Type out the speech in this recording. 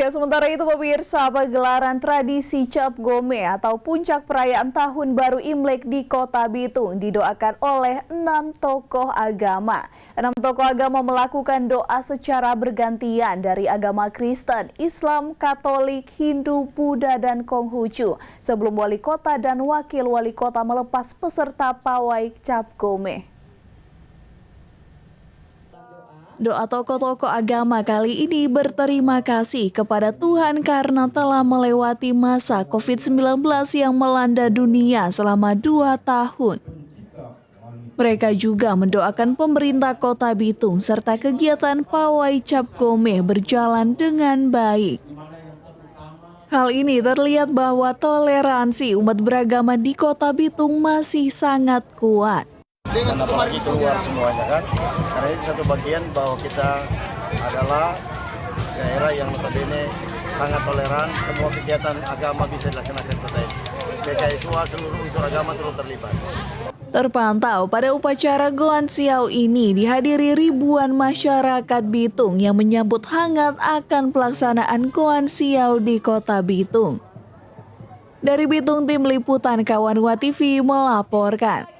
Ya, sementara itu pemirsa, pagelaran tradisi Cap Gome atau puncak perayaan Tahun Baru Imlek di Kota Bitung didoakan oleh 6 tokoh agama. 6 tokoh agama melakukan doa secara bergantian dari agama Kristen, Islam, Katolik, Hindu, Buddha, dan Konghucu sebelum wali kota dan wakil wali kota melepas peserta pawai Cap Gome. Doa tokoh-tokoh agama kali ini berterima kasih kepada Tuhan karena telah melewati masa COVID-19 yang melanda dunia selama 2 tahun. Mereka juga mendoakan pemerintah Kota Bitung serta kegiatan pawai Cap Gome berjalan dengan baik. Hal ini terlihat bahwa toleransi umat beragama di Kota Bitung masih sangat kuat. Dan apalagi keluar semuanya kan, karena itu satu bagian bahwa kita adalah daerah yang notabene sangat toleran, semua kegiatan agama bisa dilaksanakan di kota ini. PKSUA seluruh unsur agama turut terlibat. Terpantau pada upacara Goan Siau ini dihadiri ribuan masyarakat Bitung yang menyambut hangat akan pelaksanaan Goan Siau di Kota Bitung. Dari Bitung, tim liputan Kawan Wa TV melaporkan.